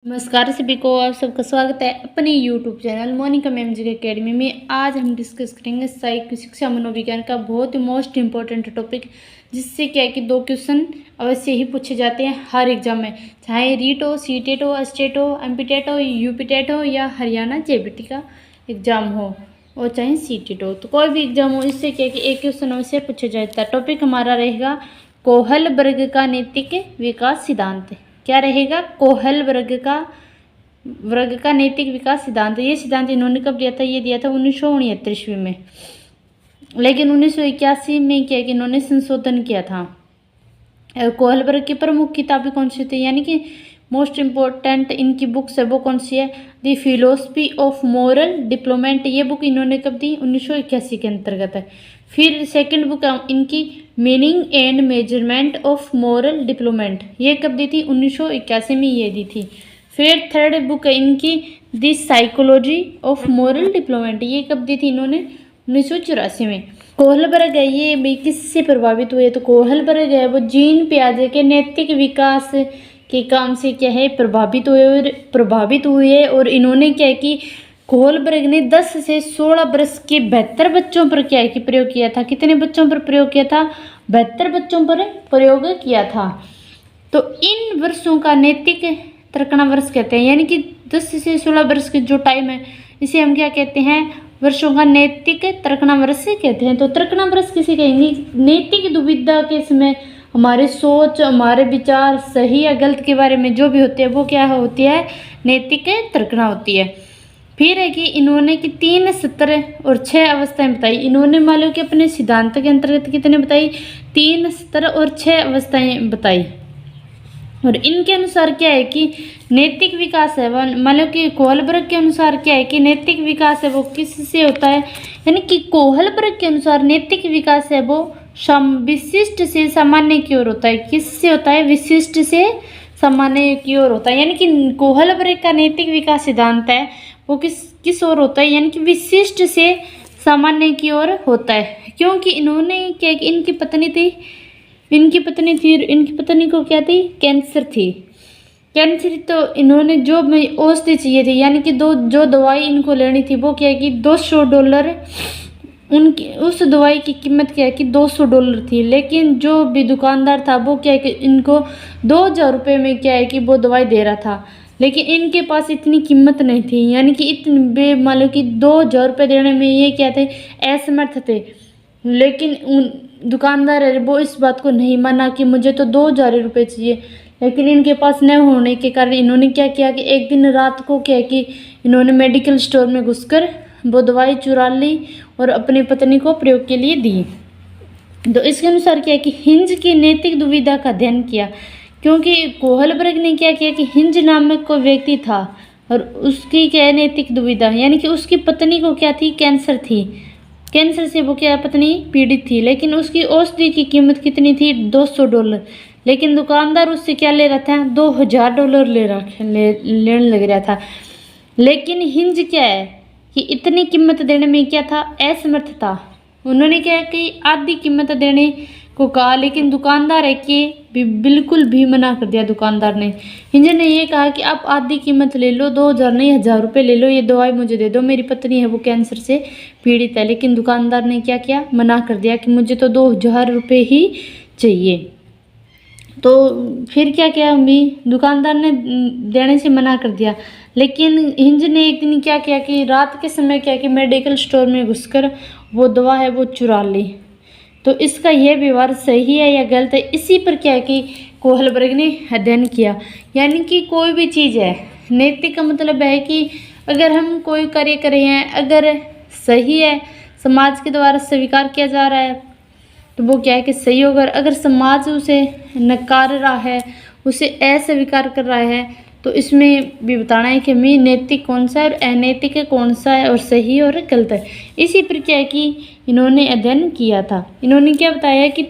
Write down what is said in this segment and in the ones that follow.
नमस्कार सभी को, आप सबका स्वागत है अपने YouTube चैनल मोनिका मैम जी अकेडमी में। आज हम डिस्कस करेंगे साहित्य शिक्षा मनोविज्ञान का बहुत ही मोस्ट इम्पोर्टेंट टॉपिक, जिससे क्या है कि 2 क्वेश्चन अवश्य ही पूछे जाते हैं हर एग्जाम में, चाहे रीट हो, सीटेट हो, स्टेट हो, एमपीटेट हो, यूपीटेट हो या हरियाणा जेबीटी का एग्जाम हो और चाहे सीटेट हो। तो कोई भी एग्जाम हो, इससे क्या है कि एक क्वेश्चन अवश्य पूछा जाता है। टॉपिक हमारा रहेगा कोहल वर्ग का नैतिक विकास सिद्धांत। क्या रहेगा? कोहल वर्ग का नैतिक विकास सिद्धांत। ये सिद्धांत इन्होंने कब दिया था? ये दिया था 1969 ईस्वी में, लेकिन 1981 में क्या कि इन्होंने संशोधन किया था। कोहल वर्ग की प्रमुख किताबें कौन सी थी, यानी कि मोस्ट इम्पोर्टेंट इनकी बुक्स है वो कौन सी है? The philosophy of moral development. ये बुक इन्होंने कब दी? 1981 के अंतर्गत है। फिर सेकंड बुक इनकी meaning and measurement of moral development. ये कब दी थी? 1981 में ये दी थी। फिर थर्ड बुक है इनकी the psychology of moral development. ये कब दी थी इन्होंने? 1984 में। कोहलबर्ग है ये भी किससे प्रभावित हुए? तो कोहलबर्ग है वो जीन पियाजे के नैतिक विकास के काम से क्या है प्रभावित हुए और इन्होंने क्या है कि कोहलबर्ग ने 10 से 16 वर्ष के 72 बच्चों पर क्या है कि प्रयोग किया था। कितने बच्चों पर प्रयोग किया था? 72 बच्चों पर प्रयोग किया था। तो इन वर्षों का नैतिक तर्कणा वर्ष कहते हैं, यानी कि 10 से 16 वर्ष के जो टाइम है इसे हम क्या कहते हैं? वर्षों का नैतिक तर्कणा वर्ष कहते हैं। तो तर्कणा वर्ष किसे कहेंगे? नैतिक दुविधा के समय हमारे सोच, हमारे विचार सही या गलत के बारे में जो भी होते हैं वो क्या होती है? नैतिक तर्कणा होती है। फिर है कि इन्होंने कि 3 स्तर और 6 अवस्थाएं बताई। इन्होंने मान लो कि अपने सिद्धांत के अंतर्गत कितने बताई? 3 स्तर और 6 अवस्थाएं बताई। और इनके अनुसार क्या है कि नैतिक विकास है, मान लो कि कोहलबर्ग के अनुसार क्या है कि नैतिक विकास है वो किससे होता है? यानी कि कोहलबर्ग के अनुसार नैतिक विकास है वो विशिष्ट से सामान्य की ओर होता है। किससे होता है? विशिष्ट से सामान्य की ओर होता है। यानी कि कोहलबर्ग का नैतिक विकास सिद्धांत है वो किस ओर होता है? यानी कि विशिष्ट से सामान्य की ओर होता है। क्योंकि इन्होंने क्या कि इनकी पत्नी पत्नी को क्या थी? कैंसर थी। कैंसर तो इन्होंने जो औषधि चाहिए थी, यानी कि जो दवाई इनको लेनी थी वो क्या है कि $200 उनकी उस दवाई की कीमत क्या है कि $200 थी। लेकिन जो भी दुकानदार था वो क्या है कि इनको 2000 रुपये में क्या है कि वो दवाई दे रहा था, लेकिन इनके पास इतनी कीमत नहीं थी। यानी कि इतने मान लो कि 2000 रुपये देने में ये क्या थे? असमर्थ थे। लेकिन उन दुकानदार है वो इस बात को नहीं माना कि मुझे तो 2000 रुपये चाहिए। लेकिन इनके पास न होने के कारण इन्होंने क्या किया कि एक दिन रात को क्या कि इन्होंने मेडिकल स्टोर में घुसकर वो दवाई चुरा ली और अपनी पत्नी को प्रयोग के लिए दी। तो इसके अनुसार क्या है कि हिंज की नैतिक दुविधा का अध्ययन किया, क्योंकि कोहलबर्ग ने क्या किया कि हिंज नामक कोई व्यक्ति था और उसकी क्या है? नैतिक दुविधा, यानी कि उसकी पत्नी को क्या थी? कैंसर थी। कैंसर से वो क्या पत्नी पीड़ित थी, लेकिन उसकी औषधि की कीमत कितनी थी? $200। लेकिन दुकानदार उससे क्या ले रहा था? $2000 लेने लग रहा था। लेकिन हिंज क्या है कि इतनी कीमत देने में क्या था? असमर्थ था। उन्होंने क्या कि आधी कीमत देने को कहा, लेकिन दुकानदार है कि बिल्कुल भी मना कर दिया। दुकानदार ने, हिंज ने ये कहा कि आप आधी कीमत ले लो, 2000 नहीं 1000 रुपये ले लो, ये दवाई मुझे दे दो, मेरी पत्नी है वो कैंसर से पीड़ित है। लेकिन दुकानदार ने क्या किया? मना कर दिया कि मुझे तो 2000 रुपये ही चाहिए। तो फिर क्या किया? दुकानदार ने देने से मना कर दिया। लेकिन हिंज ने एक दिन क्या किया कि रात के समय क्या कि मेडिकल स्टोर में घुसकर वो दवा है वो चुरा ली। तो इसका यह व्यवहार सही है या गलत है, इसी पर क्या है कि कोहलबर्ग ने अध्ययन किया। यानी कि कोई भी चीज़ है, नैतिक का मतलब है कि अगर हम कोई कार्य कर रहे हैं, अगर सही है, समाज के द्वारा स्वीकार किया जा रहा है तो वो क्या है कि सही होगा। अगर समाज उसे नकार रहा है, उसे अस्वीकार कर रहा है, तो इसमें भी बताना है कि हमें नैतिक कौन सा है और अनैतिक कौन सा है और सही और गलत है। इसी पर क्या है कि इन्होंने अध्ययन किया था। इन्होंने क्या बताया कि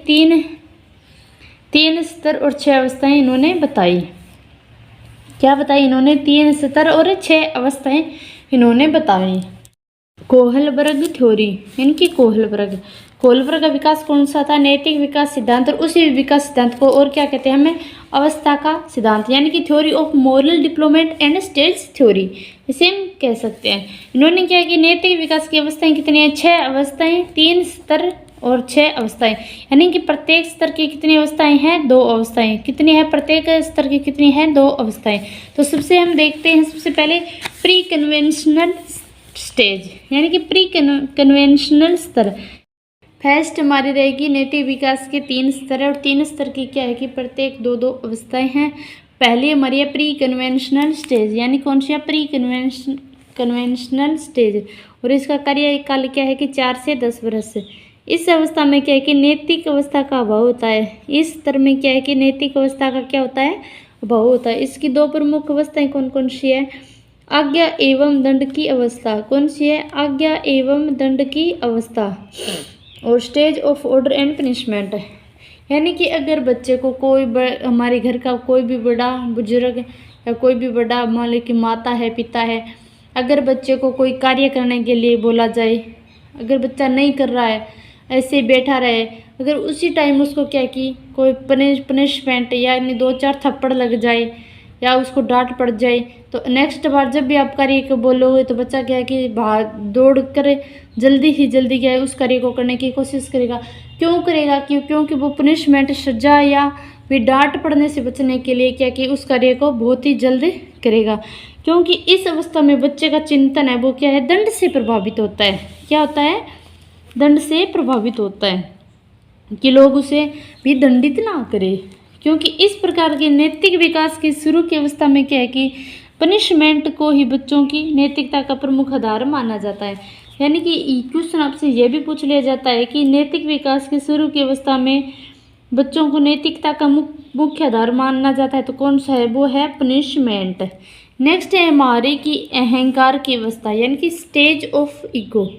तीन स्तर और 6 अवस्थाएं इन्होंने बताई। क्या बताई इन्होंने? 3 स्तर और 6 अवस्थाएं इन्होंने बताई। कोहलबर्ग थ्योरी, यानी कि कोहलबर्ग का विकास कौन सा था? नैतिक विकास सिद्धांत। और उसी विकास सिद्धांत को और क्या कहते हैं हमें? अवस्था का सिद्धांत, यानी कि theory of moral development and stage theory, इसे हम कह सकते हैं। इन्होंने क्या कि नैतिक विकास की अवस्थाएं कितनी है? 6 अवस्थाएं, 3 स्तर और 6 अवस्थाएं, यानी कि प्रत्येक स्तर की कितनी अवस्थाएं हैं? 2 अवस्थाएं। कितनी है? प्रत्येक स्तर की कितनी है? 2 अवस्थाएं। तो सबसे हम देखते हैं सबसे पहले प्री कन्वेंशनल स्टेज, यानी कि प्री कन्वेंशनल स्तर। फर्स्ट हमारी रहेगी नैतिक विकास के 3 स्तर है, और 3 स्तर की क्या है कि प्रत्येक 2-2 अवस्थाएं हैं। पहली हमारी है प्री कन्वेंशनल स्टेज, यानी कौन सी है? प्री कन्वेंशनल स्टेज, और इसका कार्यकाल क्या है कि 4 से 10 वर्ष। इस अवस्था में क्या है कि नैतिक अवस्था का अभाव होता है। इस स्तर में क्या है कि नैतिक अवस्था का क्या होता है? अभाव होता है। इसकी 2 प्रमुख अवस्थाएं कौन कौन सी है? आज्ञा एवं दंड की अवस्था। कौन सी है? आज्ञा एवं दंड की अवस्था। और stage of order and punishment, यानी कि अगर बच्चे को कोई हमारे घर का कोई भी बड़ा बुजुर्ग या कोई भी बड़ा, मान लो कि माता है, पिता है, अगर बच्चे को कोई कार्य करने के लिए बोला जाए, अगर बच्चा नहीं कर रहा है, ऐसे ही बैठा रहे, अगर उसी टाइम उसको क्या कि कोई पनिशमेंट यानी 2-4 थप्पड़ लग जाए या उसको डांट पड़ जाए, तो नेक्स्ट बार जब भी आप कार्य को बोलोगे तो बच्चा क्या है कि बाहर दौड़ कर जल्दी ही जल्दी क्या है उस कार्य को करने की कोशिश करेगा। क्यों करेगा? क्योंकि वो पनिशमेंट, सजा या फिर डांट पड़ने से बचने के लिए क्या कि उस कार्य को बहुत ही जल्द करेगा। क्योंकि इस अवस्था में बच्चे का चिंतन है वो क्या है? दंड से प्रभावित होता है। क्या होता है? दंड से प्रभावित होता है, कि लोग उसे भी दंडित ना करें। क्योंकि इस प्रकार के नैतिक विकास की शुरू की अवस्था में क्या है कि पनिशमेंट को ही बच्चों की नैतिकता का प्रमुख आधार माना जाता है। यानी कि क्वेश्चन आपसे यह भी पूछ लिया जाता है कि नैतिक विकास की शुरू की अवस्था में बच्चों को नैतिकता का मुख्य आधार माना जाता है, तो कौन सा है? वो है पनिशमेंट। नेक्स्ट है हमारी की अहंकार की अवस्था, यानी कि स्टेज ऑफ ईगो।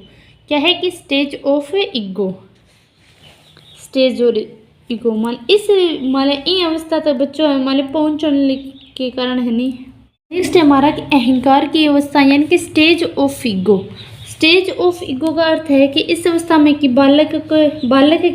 क्या है कि स्टेज ऑफ ईगो, स्टेज और ईगो मान इन अवस्था तक बच्चों मान पहुँचने के कारण है नहीं। नेक्स्ट है हमारा कि अहंकार की अवस्था, यानी कि stage of ego. Stage of ego का अर्थ है कि इस अवस्था में कि बालक क्या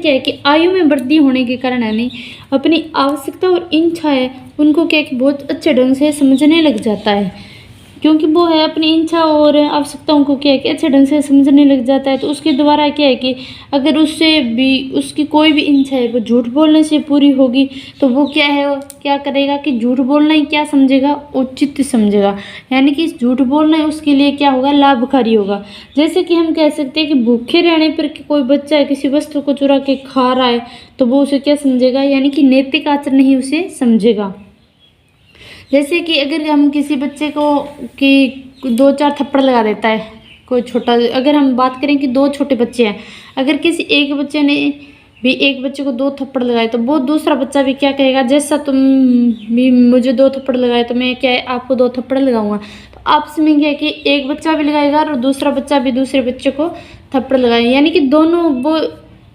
है कि आयु में वृद्धि होने के कारण है नहीं, अपनी आवश्यकता और इच्छा है उनको क्या है कि बहुत अच्छे ढंग से समझने लग जाता है। क्योंकि वो है अपनी इच्छा और आवश्यकताओं को क्या है कि अच्छे ढंग से समझने लग जाता है, तो उसके द्वारा क्या है कि अगर उससे भी उसकी कोई भी इच्छा है वो झूठ बोलने से पूरी होगी, तो वो क्या है क्या करेगा कि झूठ बोलना ही क्या समझेगा? उचित समझेगा। यानी कि झूठ बोलना उसके लिए क्या होगा? लाभकारी होगा। जैसे कि हम कह सकते हैं कि भूखे रहने पर कोई बच्चा है किसी वस्तु को चुरा के खा रहा है, तो वो उसे क्या समझेगा? यानी कि नैतिक आचरण ही उसे समझेगा। जैसे कि अगर हम किसी बच्चे को कि 2-4 थप्पड़ लगा देता है कोई छोटा, अगर हम बात करें कि 2 छोटे बच्चे हैं, अगर किसी एक बच्चे ने भी एक बच्चे को 2 थप्पड़ लगाए, तो वो दूसरा बच्चा भी क्या कहेगा? जैसा तुम भी मुझे 2 थप्पड़ लगाए तो मैं क्या है आपको 2 थप्पड़ लगाऊंगा। तो आपस में क्या है कि एक बच्चा भी लगाएगा और दूसरा बच्चा भी दूसरे बच्चे को थप्पड़ लगाएगा, यानी कि दोनों वो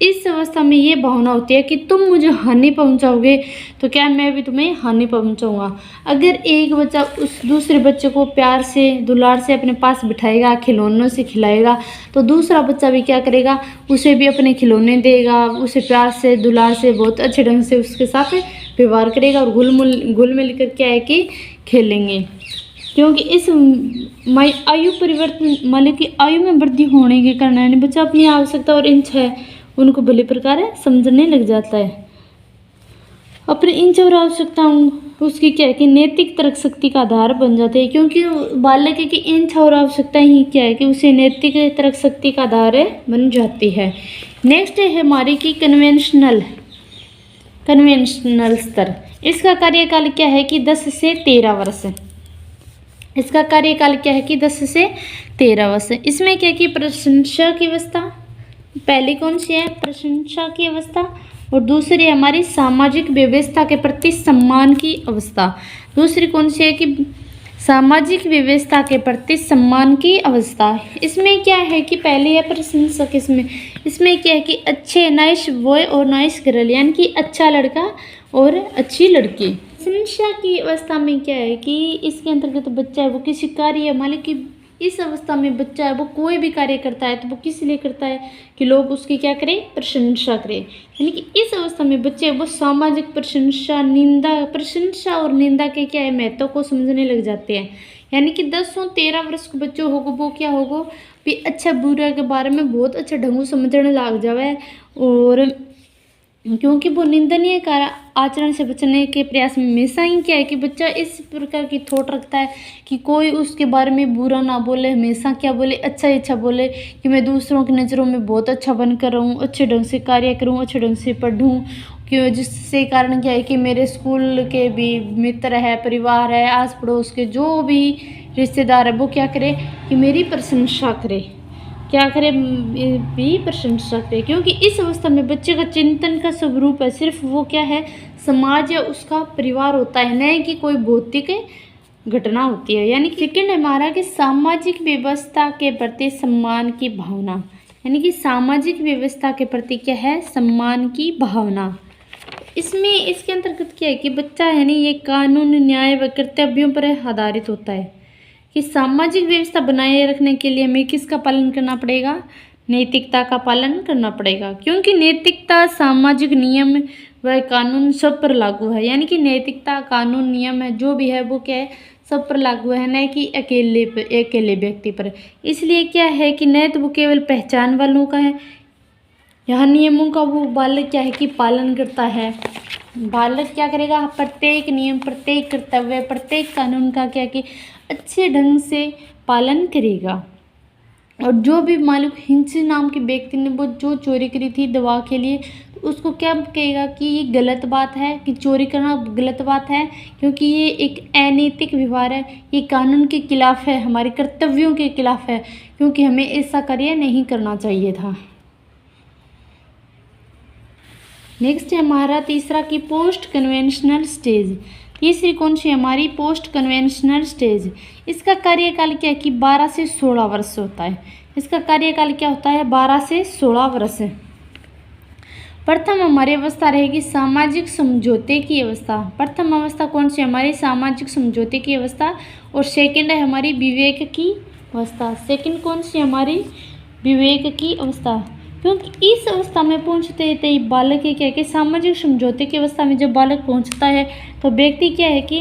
इस अवस्था में ये भावना होती है कि तुम मुझे हानि पहुंचाओगे तो क्या मैं भी तुम्हें हानि पहुंचाऊंगा। अगर एक बच्चा उस दूसरे बच्चे को प्यार से दुलार से अपने पास बिठाएगा, खिलौनों से खिलाएगा, तो दूसरा बच्चा भी क्या करेगा? उसे भी अपने खिलौने देगा, उसे प्यार से दुलार से बहुत अच्छे ढंग से उसके साथ व्यवहार करेगा और घुल मिल कर क्या है कि खेलेंगे। क्योंकि इस आयु परिवर्तन मतलब कि आयु में वृद्धि होने के कारण बच्चा अपनी आवश्यकता और इच्छा है उनको भली प्रकार समझने लग जाता है। अपनी इच्छा और आवश्यकताओं उसकी क्या है कि नैतिक तर्क शक्ति का आधार बन जाते हैं। क्योंकि बालक की इच्छा और आवश्यकता ही क्या है कि उसे नैतिक तर्क शक्ति का आधार बन जाती है। नेक्स्ट है हमारी की कन्वेंशनल स्तर। इसका कार्यकाल क्या है कि 10 से 13 वर्ष। इसका कार्यकाल क्या है कि 10 से 13 वर्ष। इसमें क्या कि प्रशंसा की अवस्था, पहली कौन सी है? प्रशंसा की अवस्था, और दूसरी हमारी सामाजिक व्यवस्था के प्रति सम्मान की अवस्था। दूसरी कौन सी है कि सामाजिक व्यवस्था के प्रति सम्मान की अवस्था। इसमें क्या है कि पहले है प्रशंसा, इसमें क्या है कि अच्छे नाइस बॉय और नाइस गर्ल, यानी कि अच्छा लड़का और अच्छी लड़की। प्रशंसा की अवस्था में क्या है कि इसके अंतर्गत बच्चा है वो किसी कार्य मालिक की इस अवस्था में बच्चा है वो कोई भी कार्य करता है तो वो किस लिए करता है कि लोग उसकी क्या करें, प्रशंसा करें। यानी कि इस अवस्था में बच्चे वो सामाजिक प्रशंसा और निंदा के क्या है महत्व को समझने लग जाते हैं। यानी कि 10-13 वर्ष के बच्चों होगा वो क्या होगा भी अच्छा बुरा के बारे में बहुत अच्छा ढंग से समझने लग जावे, और क्योंकि वो निंदनीय कार्य आचरण से बचने के प्रयास में हमेशा ही क्या है कि बच्चा इस प्रकार की थॉट रखता है कि कोई उसके बारे में बुरा ना बोले, हमेशा क्या बोले, अच्छा ही अच्छा बोले, कि मैं दूसरों की नज़रों में बहुत अच्छा बनकर रहूँ, अच्छे ढंग से कार्य करूँ, अच्छे ढंग से पढ़ूँ, क्यों जिससे कारण क्या है कि मेरे स्कूल के भी मित्र है, परिवार है, आस पड़ोस के जो भी रिश्तेदार है वो क्या करे कि मेरी प्रशंसा करे, क्या करे भी प्रशंसा करे। क्योंकि इस अवस्था में बच्चे का चिंतन का स्वरूप है सिर्फ वो क्या है, समाज या उसका परिवार होता है, न कि कोई भौतिक घटना होती है। यानी सेकंड है हमारा कि सामाजिक व्यवस्था के प्रति सम्मान की भावना। यानी कि सामाजिक व्यवस्था के प्रति क्या है, सम्मान की भावना। इसमें इसके अंतर्गत क्या है कि बच्चा है ना ये कानून, न्याय व कर्तव्यों पर आधारित होता है कि सामाजिक व्यवस्था बनाए रखने के लिए हमें किसका पालन करना पड़ेगा, नैतिकता का पालन करना पड़ेगा। क्योंकि नैतिकता, सामाजिक नियम व कानून सब पर लागू है। यानी कि नैतिकता, कानून, नियम है जो भी है वो क्या है, सब पर लागू है, न कि अकेले व्यक्ति पर। इसलिए क्या है कि न तो वो केवल पहचान वालों का है, यहाँ नियमों का वो बालक क्या है कि पालन करता है। बालक क्या करेगा, प्रत्येक नियम, प्रत्येक कर्तव्य, प्रत्येक कानून का क्या कि अच्छे ढंग से पालन करेगा। और जो भी मालिक हिंसी नाम के व्यक्ति ने वो जो चोरी करी थी दवा के लिए, तो उसको क्या कहेगा कि ये गलत बात है, कि चोरी करना गलत बात है, क्योंकि ये एक अनैतिक व्यवहार है, ये कानून के खिलाफ है, हमारे कर्तव्यों के खिलाफ है, क्योंकि हमें ऐसा कार्य नहीं करना चाहिए था। नेक्स्ट है हमारा तीसरा की पोस्ट कन्वेंशनल स्टेज। तीसरी कौन सी हमारी, पोस्ट कन्वेंशनल स्टेज। इसका कार्यकाल क्या है कि 12 से 16 वर्ष होता है। इसका कार्यकाल क्या होता है, 12 से 16 वर्ष। प्रथम हमारी अवस्था रहेगी सामाजिक समझौते की अवस्था। प्रथम अवस्था कौन सी हमारी, सामाजिक समझौते की अवस्था। और सेकंड है हमारी विवेक की अवस्था। सेकंड कौन सी हमारी, विवेक की अवस्था। क्योंकि इस अवस्था में पहुंचते ही बालक क्या है कि सामाजिक समझौते की अवस्था में जब बालक पहुंचता है तो व्यक्ति क्या है कि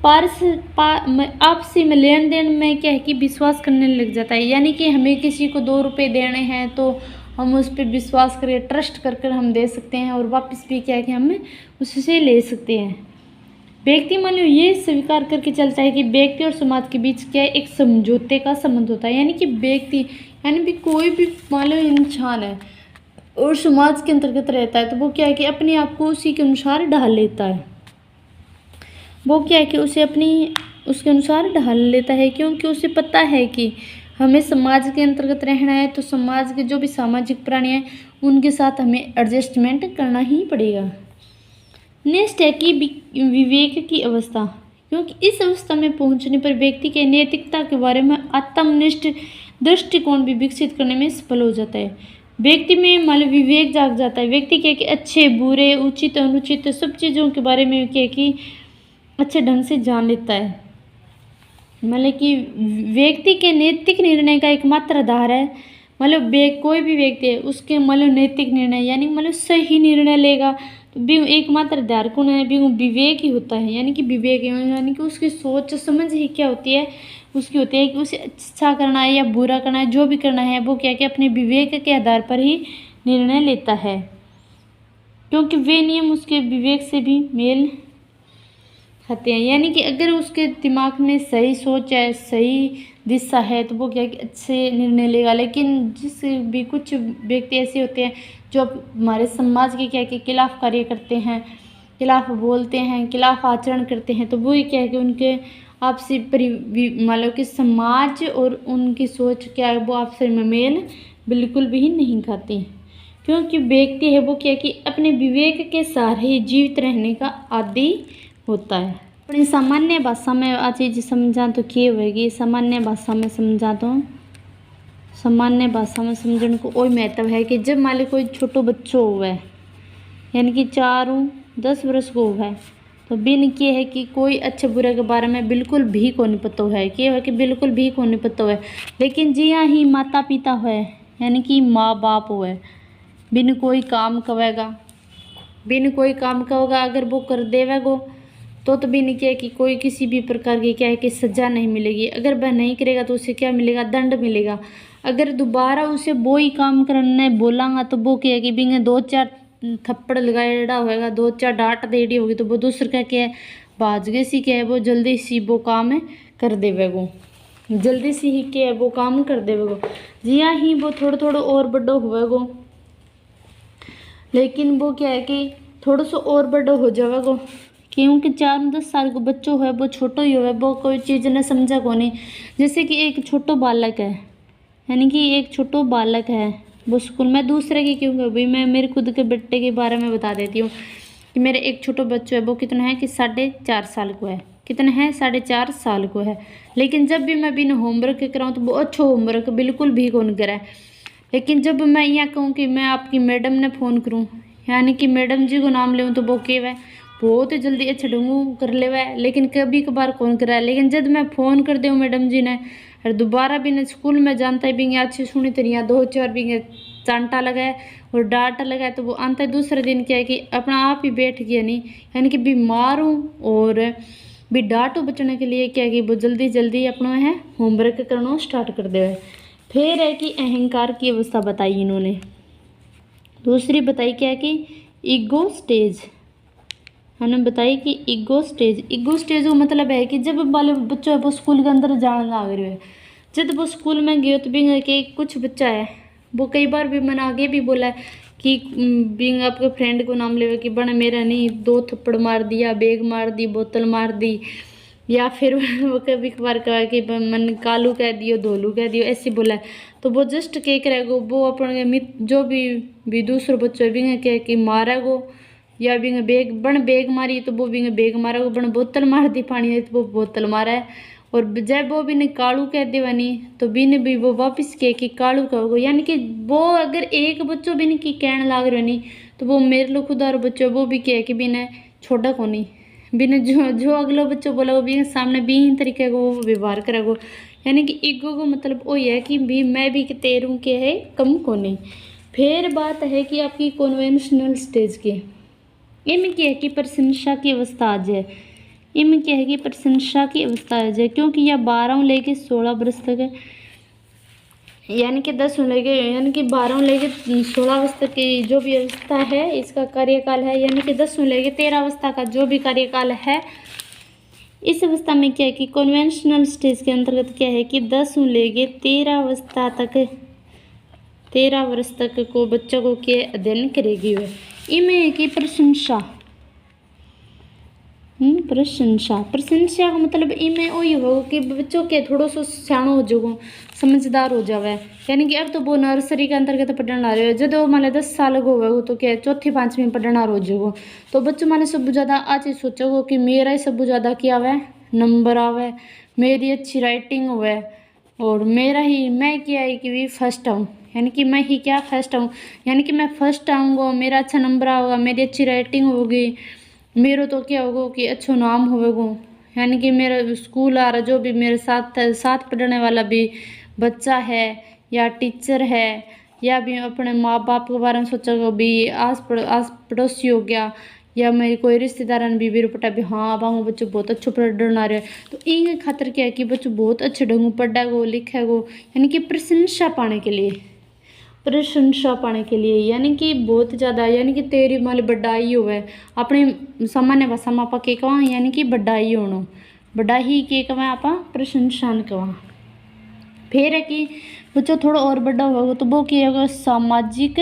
आपसी में लेन देन में क्या है कि विश्वास करने लग जाता है। यानी कि हमें किसी को 2 रुपये देने हैं तो हम उस पर विश्वास करें, ट्रस्ट कर हम दे सकते हैं, और वापस भी क्या है कि हम उससे ले सकते हैं। व्यक्ति मान लो ये स्वीकार करके चलता है कि व्यक्ति और समाज के बीच क्या है, एक समझौते का संबंध होता है। यानी कि व्यक्ति यानी भी कोई भी मान लो इंसान है और समाज के अंतर्गत रहता है तो वो क्या है कि अपने आप को उसी के अनुसार ढाल लेता है। वो क्या है कि उसके अनुसार ढाल लेता है, क्योंकि उसे पता है कि हमें समाज के अंतर्गत रहना है, तो समाज के जो भी सामाजिक प्राणी हैं उनके साथ हमें एडजस्टमेंट करना ही पड़ेगा। नेक्स्ट है कि विवेक की अवस्था। क्योंकि इस अवस्था में पहुंचने पर व्यक्ति के नैतिकता के बारे में आत्मनिष्ठ दृष्टिकोण भी विकसित करने में सफल हो जाता है। व्यक्ति में मान लो विवेक जाग जाता है। व्यक्ति क्या कि अच्छे बुरे, उचित अनुचित सब चीज़ों के बारे में क्या कि अच्छे ढंग से जान लेता है। मतलब कि व्यक्ति के नैतिक निर्णय का एकमात्र आधार है, मतलब कोई भी व्यक्ति है उसके मतलब नैतिक निर्णय यानी मतलब सही निर्णय लेगा तो एकमात्र आधार कौन है, विवेक ही होता है। यानी कि विवेक यानी कि उसकी सोच समझ ही क्या होती है, उसकी होती है कि उसे अच्छा करना है या बुरा करना है, जो भी करना है वो क्या कि अपने विवेक के आधार पर ही निर्णय लेता है, क्योंकि वे नियम उसके विवेक से भी मेल खाते हैं। यानी कि अगर उसके दिमाग में सही सोच है, सही दिशा है तो वो क्या कि अच्छे निर्णय लेगा। लेकिन जिस भी कुछ व्यक्ति ऐसे होते हैं जो हमारे समाज के क्या के खिलाफ कार्य करते हैं, खिलाफ बोलते हैं, खिलाफ आचरण करते हैं, तो वो क्या है कि उनके आपसी मतलब कि समाज और उनकी सोच क्या है वो आपसे में मेल बिल्कुल भी नहीं खाती, क्योंकि व्यक्ति है वो क्या कि अपने विवेक के सहारे ही जीवित रहने का आदी होता है। अपनी सामान्य भाषा में आ चीज़ समझा तो क्या होगी, सामान्य भाषा में समझा तो सामान्य भाषा में समझने को वही महत्व है कि जब मान लो कोई छोटो बच्चो हुआ है यानी कि 4-10 वर्ष को हुआ है तो बिन के है कि कोई अच्छे बुरे के बारे में बिल्कुल भी को नहीं पता है, क्या है कि बिल्कुल भी को नहीं पता है। लेकिन जिया ही माता पिता है यानी कि माँ बाप है, बिन कोई काम कवेगा, बिन कोई काम कहोगा अगर वो कर देवेगो तो बिन क्या है कि कोई किसी भी प्रकार की क्या है कि सज़ा नहीं मिलेगी। अगर वह नहीं करेगा तो उसे क्या मिलेगा, दंड मिलेगा। अगर दोबारा उसे वो ही काम करने बोलांगा तो वो क्या है कि बिंगे 2-4 थप्पड़ लगाएड़ा होगा, 2-4 डांट देड़ी होगी तो वो दूसर का क्या है भाज गए सी क्या है वो जल्दी सी वो काम कर देवेगो, जल्दी से ही क्या है वो काम कर देवेगो। जिया ही वो थोड़ा थोड़ा और बड़ो होवेगो, लेकिन वो क्या है कि थोड़ा सा और बड़ा हो जाएगा, क्योंकि 4-10 साल को बच्चों है वो छोटो ही हो, वो कोई चीज़ ने समझा को नहीं। जैसे कि एक छोटो बालक है, यानी कि एक छोटो बालक है वो स्कूल में, दूसरे की क्यों भाई मैं मेरे खुद के बेटे के बारे में बता देती हूँ कि मेरे एक छोटो बच्चों है वो कितना है कि 4.5 साल को है, कितना है 4.5 साल को है। लेकिन जब भी मैं बिना होमवर्क कराऊँ तो वो अच्छा होमवर्क बिल्कुल भी कौन करे। लेकिन जब मैं यहाँ कहूँ कि मैं आपकी मैडम ने फ़ोन करूँ यानी कि मैडम जी को नाम लेऊँ तो वो केव बहुत ही जल्दी अच्छे ढंगू कर ले है, लेकिन कभी कभार कौन करा है। लेकिन जब मैं फ़ोन कर दूँ मैडम जी ने और दोबारा भी ने स्कूल में जानता है भी अच्छी सुनी तरिया 2-4 भी चांटा लगाए और डांट लगाए तो वो आंता है दूसरे दिन क्या है कि अपना आप ही बैठ गया नहीं, यानी कि बीमार हूँ और भी डांटो बचने के लिए क्या है कि वो जल्दी जल्दी अपना है होमवर्क करना स्टार्ट कर दे। फिर है कि अहंकार की अवस्था बताई इन्होंने, दूसरी बताई क्या है कि ईगो स्टेज, हमने बताई कि ईगो स्टेज, ईगो स्टेज का मतलब है कि जब वाले बच्चों है वो स्कूल के अंदर जाने लग रहे हैं, जब वो स्कूल में गए तो बिंग के कुछ बच्चा है वो कई बार भी मैंने आगे भी बोला है कि बिंग आपके फ्रेंड को नाम ले कि बना मेरा नहीं 2 थप्पड़ मार दिया, बैग मार दी, बोतल मार दी, या फिर वो कभी कभार कहा कि मन कालू कह दियो, धोलू कह दियो, ऐसे बोला है। तो वो जस्ट क्या करेगो वो अपने मित्र जो भी दूसरे बच्चों है बिंग कह कि मारेगो, या बिंग बैग मारी तो वो बिंग बैग मारेगो, बन बोतल मार दी पानी है तो वो बोतल मारा है। और जब वो बिन कालू कह देवानी तो बिन भी वो वापस कह कि कालू कहोगे, यानी कि वो अगर एक बच्चों बिन की कहने लाग रहे नहीं तो वो मेरे लो खुदार बच्चों वो भी कह कि बिन छोटा को नहीं, बिन जो अगला बच्चों बोला वो भी सामने भी इन तरीके को वो व्यवहार करेगो। यानी कि ईगो को मतलब वो है कि भी मैं भी तेरू के है कम को नहीं। फिर बात है कि आपकी कन्वेंशनल स्टेज की, इनमें क्या है कि प्रशंसा की अवस्था आ जाए, इनमें क्या है कि प्रशंसा की अवस्था आ जाए, क्योंकि यह 12 लेके 16 वर्ष तक है, यानी कि 10 लेके यानी कि 12 लेके 16 वर्ष तक की जो भी अवस्था है इसका कार्यकाल है, यानी कि 10 लेके 13 अवस्था का जो भी कार्यकाल है इस अवस्था में क्या है कि कन्वेंशनल स्टेज के अंतर्गत क्या है कि 10 लेके 13 अवस्था तक 13 वर्ष तक को बच्चों को क्या अध्ययन करेगी वह। इनमें की प्रशंसा, प्रशंसा का मतलब इनमें वही हो कि बच्चों के थोड़ा सा सियाणो हो जाओ, समझदार हो जावे। यानी कि अब तो वो नर्सरी के अंतर्गत पढ़ने आ रहे हो, जब मान 10 साल को हो तो क्या 4th-5वीं में पढ़ना हो जाओ तो बच्चों माने सब ज़्यादा आज ही सोचोगे कि मेरा ही सब ज़्यादा क्या आवे नंबर आवे, मेरी अच्छी राइटिंग हुए और मेरा ही मैं क्या है कि भी फर्स्ट आऊँ, यानी कि मैं ही क्या फर्स्ट आऊँ, यानी कि मैं फर्स्ट आऊँगा, मेरा अच्छा नंबर आएगा, मेरी अच्छी राइटिंग होगी, मेरा तो क्या होगा कि अच्छा नाम होगा, यानी कि मेरा स्कूल आ रहा जो भी मेरे साथ पढ़ने वाला भी बच्चा है या टीचर है या भी अपने माँ बाप के बारे में सोचेगा भी आस पड़ोसी हो गया या मेरी कोई रिश्तेदार भी मेरे पटा भी हाँ बांगो बच्चों बहुत अच्छे पढ़ना रहे, तो इन खातर क्या है कि बच्चों बहुत अच्छे ढंग पढ़ेगो लिखेगो, यानी कि प्रशंसा पाने के लिए, प्रशंसा पाने के लिए, यानी कि बहुत ज़्यादा, यानी कि तेरी मान बढ़ाई होवे अपनी सामान्य भाषा में आप के कहें यानी कि बढ़ाई होना, बढ़ाई के कहें आप प्रशंसा कहें। फिर है कि बच्चों थोड़ा और बड़ा होगा तो वो क्या होगा सामाजिक,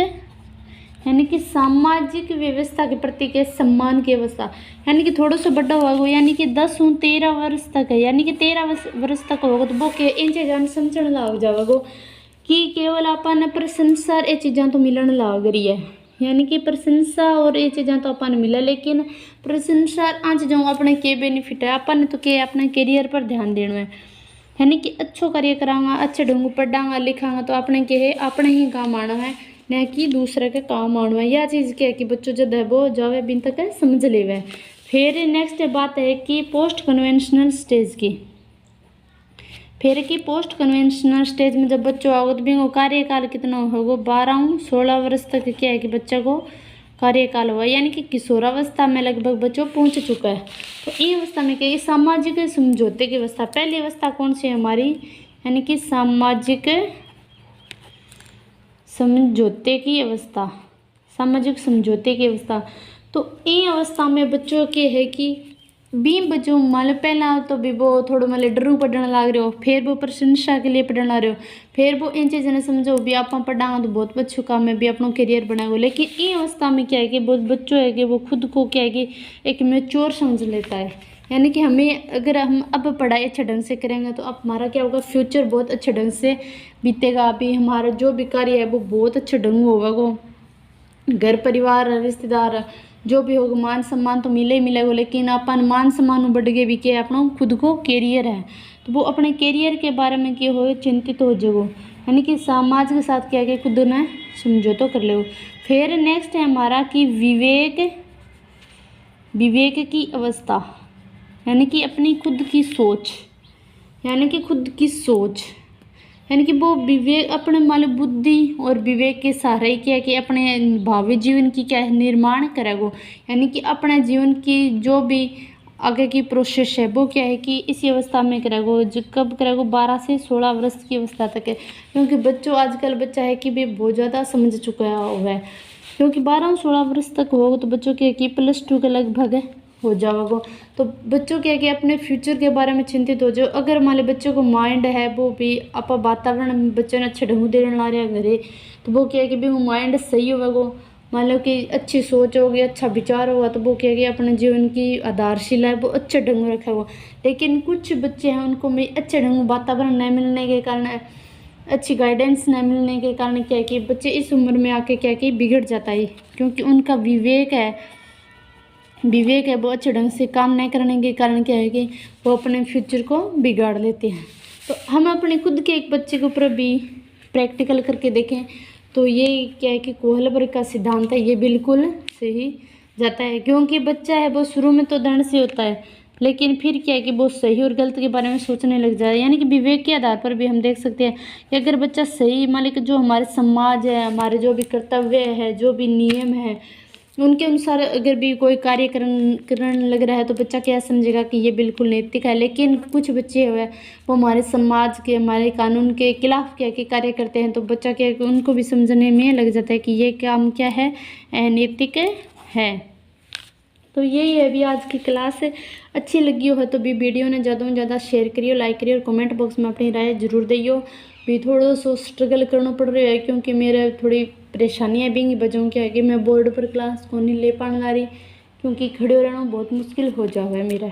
यानी कि सामाजिक व्यवस्था के प्रति के सम्मान की अवस्था, यानी कि थोड़ा सा बड़ा होगा यानी कि 10-13 वर्ष तक है, यानी कि 13 वर्ष तक होगा तो वो क्या इन चीज़ों समझने लग जाएगा कि केवल अपन प्रशंसा ये चीज़ें तो मिलने लग रही है, यानी कि प्रशंसा और ये चीज़ें तो अपन मिले, लेकिन प्रशंसा आज जाऊँ अपने के बेनिफिट है अपन तो के अपने करियर पर ध्यान देना है, यानी कि अच्छो कार्य करांगा अच्छे ढंग पढ़ांगा लिखांगा तो अपने के है अपने ही काम आना है न कि दूसरे के काम आना है। यह चीज़ क्या है कि बच्चों जब है वो जावे बिन तक समझ लेवे। फिर नेक्स्ट बात है कि पोस्ट कन्वेंशनल स्टेज की। फिर कि पोस्ट कन्वेंशनल स्टेज में जब बच्चों आओगे तो भी वो कार्यकाल कितना होगा, 12-16 वर्ष तक क्या है कि बच्चा को कार्यकाल हुआ, यानी कि किशोरावस्था में लगभग बच्चों पहुंच चुका है। तो ये अवस्था में क्या है, सामाजिक समझौते की अवस्था। पहली अवस्था कौन सी है हमारी, यानी कि सामाजिक समझौते की अवस्था, सामाजिक समझौते की अवस्था। तो ये अवस्था में बच्चों के है कि बी बच्चों मान लो पहला तो भी वो थोड़ा मान लो डरू पढ़ने लग रहे हो, फिर वो प्रशंसा के लिए पढ़ने लग रहे हो, फिर वो इन चीज़ों ने समझो भी आप पढ़ाओ तो बहुत अच्छू काम है भी अपना करियर बनाओ। लेकिन ये अवस्था में क्या है कि बहुत बच्चों है कि वो खुद को क्या है कि एक मैच्योर समझ लेता है, यानी कि हमें अगर हम अब पढ़ाई अच्छे ढंग से करेंगे तो अब हमारा क्या होगा, फ्यूचर बहुत अच्छे ढंग से बीतेगा। अभी हमारा जो भी कार्य है वो बहुत अच्छे ढंग होगा, वो घर परिवार रिश्तेदार जो भी होगा मान सम्मान तो मिले ही मिलेगा। लेकिन अपन मान सम्मान बढ़ गए भी क्या अपना खुद को कैरियर है, तो वो अपने कैरियर के बारे में क्या हो चिंतित हो जाओ, यानी कि समाज के साथ क्या खुद ने समझौता कर लो। फिर नेक्स्ट है हमारा कि विवेक की अवस्था, यानी कि अपनी खुद की सोच, यानी कि खुद की सोच, यानी कि वो विवेक अपने मान लो बुद्धि और विवेक के सहारे क्या है कि अपने भावी जीवन की क्या है निर्माण करेगा, यानी कि अपने जीवन की जो भी आगे की प्रोसेस है वो क्या है कि इसी अवस्था में करेगा। जो कब करेगा, 12 से 16 वर्ष की अवस्था तक है। क्योंकि बच्चों आजकल बच्चा है कि भी बहुत ज़्यादा समझ चुका हुआ है, क्योंकि 12-16 वर्ष तक होगा तो बच्चों के कि +2 के लगभग हो जाओगे। तो बच्चों क्या है कि अपने फ्यूचर के बारे में चिंतित हो जाओ। अगर मान लो बच्चों को माइंड है वो भी आप वातावरण में बच्चों ने अच्छे ढंग देने ला रहे हैं घरे, तो वो क्या है कि भी वो माइंड सही होगा, मान लो कि अच्छी सोच होगी अच्छा विचार होगा, तो वो क्या है कि अपने जीवन की आधारशिला है वो अच्छे ढंग में रखा हुआ। लेकिन कुछ बच्चे हैं उनको में अच्छे ढंग वातावरण नहीं मिलने के कारण, अच्छी गाइडेंस नहीं मिलने के कारण क्या है कि बच्चे इस उम्र में आके क्या है कि बिगड़ जाता है, क्योंकि उनका विवेक है वो अच्छे ढंग से काम नहीं करने के कारण क्या है कि वो अपने फ्यूचर को बिगाड़ लेते हैं। तो हम अपने खुद के एक बच्चे के ऊपर भी प्रैक्टिकल करके देखें तो ये क्या है कि कोहलबर्ग का सिद्धांत है, ये बिल्कुल सही जाता है। क्योंकि बच्चा है वो शुरू में तो दंड से होता है, लेकिन फिर क्या है कि वो सही और गलत के बारे में सोचने लग जाए। यानी कि विवेक के आधार पर भी हम देख सकते हैं कि अगर बच्चा सही मालिक जो हमारे समाज है, हमारे जो भी कर्तव्य है, जो भी नियम है, उनके अनुसार अगर भी कोई कार्य करने लग रहा है तो बच्चा क्या समझेगा कि ये बिल्कुल नैतिक है। लेकिन कुछ बच्चे हुए वो हमारे समाज के, हमारे कानून के खिलाफ क्या कि कार्य करते हैं, तो बच्चा क्या कि उनको भी समझने में लग जाता है कि ये काम क्या है, अनैतिक है। तो यही है अभी आज की क्लास। अच्छी लगी हो तो भी वीडियो ने ज़्यादा से ज़्यादा शेयर करियो, लाइक करियो और कमेंट बॉक्स में अपनी राय जरूर दियो। भी थोड़ा सा स्ट्रगल करना पड़ रहा है क्योंकि मेरे थोड़ी परेशानियाँ भी वजह क्या है कि मैं बोर्ड पर क्लास को नहीं ले पाने ला रही, क्योंकि खड़े रहना बहुत मुश्किल हो जाए मेरा।